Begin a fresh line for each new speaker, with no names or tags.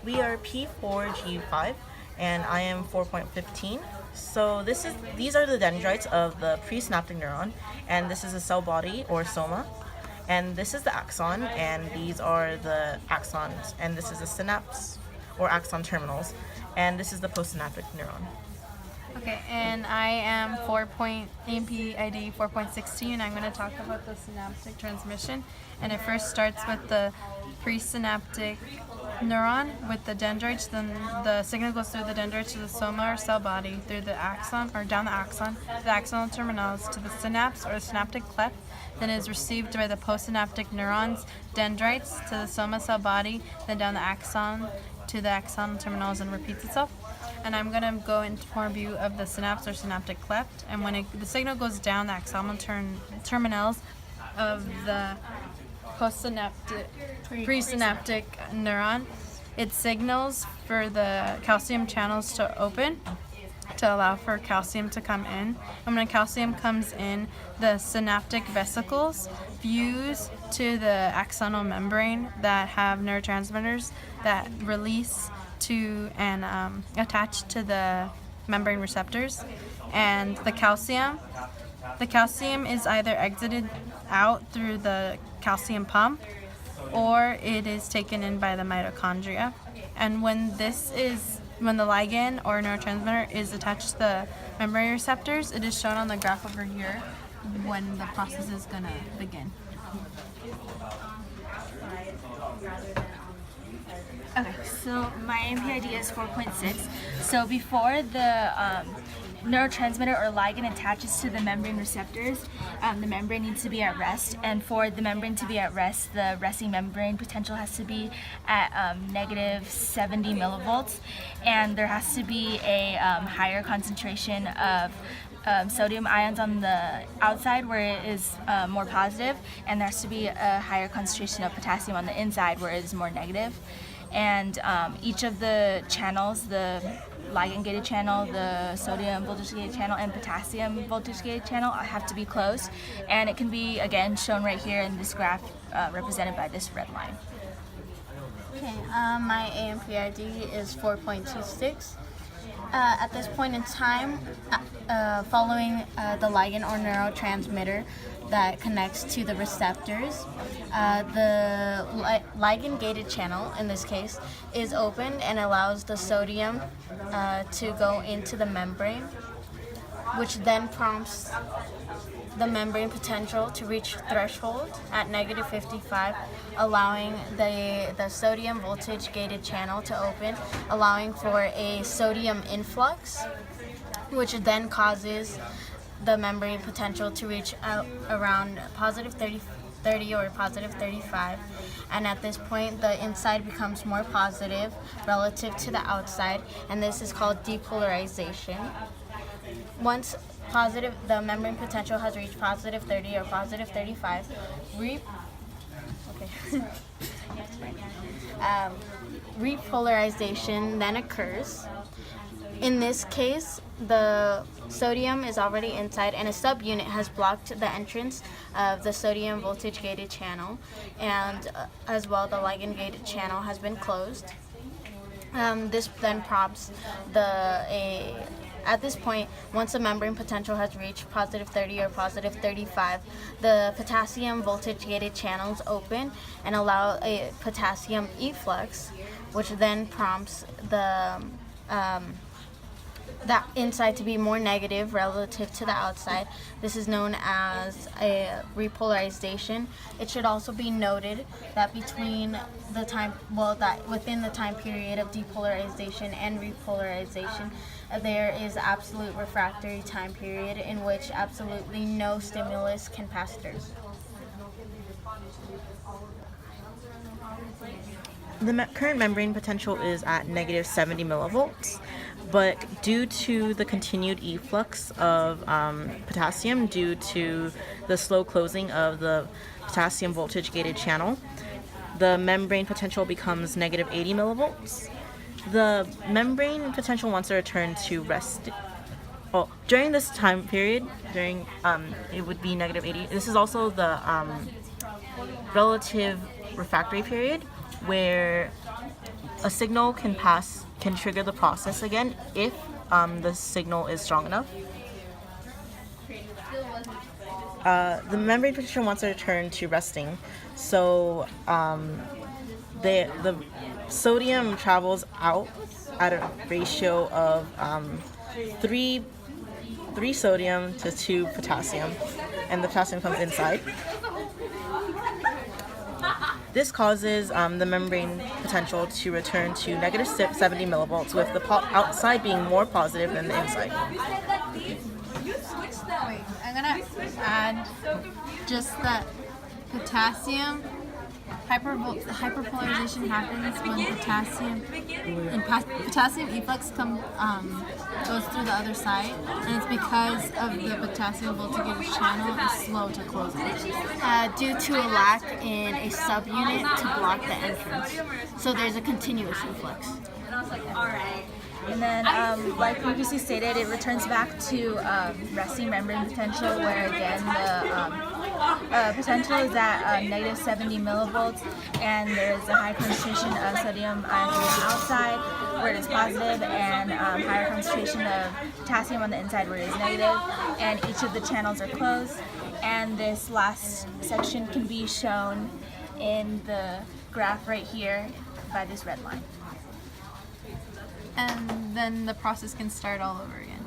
We are P4G5 and I am 4.15. So these are the dendrites of the presynaptic neuron, and this is the cell body or soma. And this is the axon, and these are the axons, and this is the synapse or axon terminals, and this is the postsynaptic neuron.
Okay, and I am AMP ID 4.16. I'm going to talk about the synaptic transmission, and it first starts with the presynaptic neuron with the dendrites. Then the signal goes through the dendrites to the soma or cell body, through the axon or down the axonal terminals to the synapse or the synaptic cleft. Then is received by the postsynaptic neurons, dendrites to the soma cell body, then down the axon to the axonal terminals, and repeats itself. And I'm going to go into more view of the synapse or synaptic cleft. And when the signal goes down the axonal terminals of the presynaptic neuron, it signals for the calcium channels to open to allow for calcium to come in. And when calcium comes in, the synaptic vesicles fuse to the axonal membrane that have neurotransmitters that release to and attach to the membrane receptors. And the calcium is either exited out through the calcium pump, or it is taken in by the mitochondria. And when the ligand or neurotransmitter is attached to the membrane receptors, it is shown on the graph over here when the process is going to begin.
Okay, so my MPID is 4.6. So before the neurotransmitter or ligand attaches to the membrane receptors, the membrane needs to be at rest. And for the membrane to be at rest, the resting membrane potential has to be at negative 70 millivolts. And there has to be a higher concentration of sodium ions on the outside where it is more positive, and there has to be a higher concentration of potassium on the inside where it is more negative. And each of the channels, the ligand-gated channel, the sodium voltage-gated channel, and potassium voltage-gated channel have to be closed. And it can be, again, shown right here in this graph, represented by this red line.
Okay, my AMPID is 4.26. At this point in time, following the ligand or neurotransmitter that connects to the receptors, the ligand-gated channel, in this case, is opened and allows the sodium to go into the membrane, which then prompts the membrane potential to reach threshold at negative 55, allowing the sodium voltage-gated channel to open, allowing for a sodium influx, which then causes the membrane potential to reach out around positive 30 or positive 35. And at this point, the inside becomes more positive relative to the outside, and this is called depolarization. Once the membrane potential has reached positive 30 or positive 35, repolarization then occurs. In this case, the sodium is already inside, and a subunit has blocked the entrance of the sodium voltage-gated channel, and as well the ligand-gated channel has been closed. This then prompts at this point, once the membrane potential has reached positive 30 or positive 35, the potassium voltage-gated channels open and allow a potassium efflux, which then prompts that inside to be more negative relative to the outside. This is known as a repolarization. It should also be noted that within the time period of depolarization and repolarization, there is absolute refractory time period in which absolutely no stimulus can pass through.
The current membrane potential is at negative 70 millivolts, but due to the continued efflux of potassium due to the slow closing of the potassium voltage-gated channel, the membrane potential becomes negative 80 millivolts. The membrane potential wants to return to rest. Well, during this time period, it would be negative 80. This is also the relative refractory period, where a signal can trigger the process again if the signal is strong enough. The membrane potential wants to return to resting, so the sodium travels out at a ratio of 3 sodium to 2 potassium, and the potassium comes inside. This causes the membrane potential to return to negative 70 millivolts, with the outside being more positive than the inside.
Wait, I'm gonna add just that potassium hyperpolarization happens when potassium efflux goes through the other side, and it's because of the potassium voltage channel is slow to close
Due to a lack in a subunit to block the entrance. So there's a continuous influx.
And then, like previously stated, it returns back to resting membrane potential, where again the potential is at negative 70 millivolts, and there is a high concentration of sodium ions on the outside where it is positive, and higher concentration of potassium on the inside where it is negative, and each of the channels are closed. And this last section can be shown in the graph right here by this red line.
and then the process can start all over again.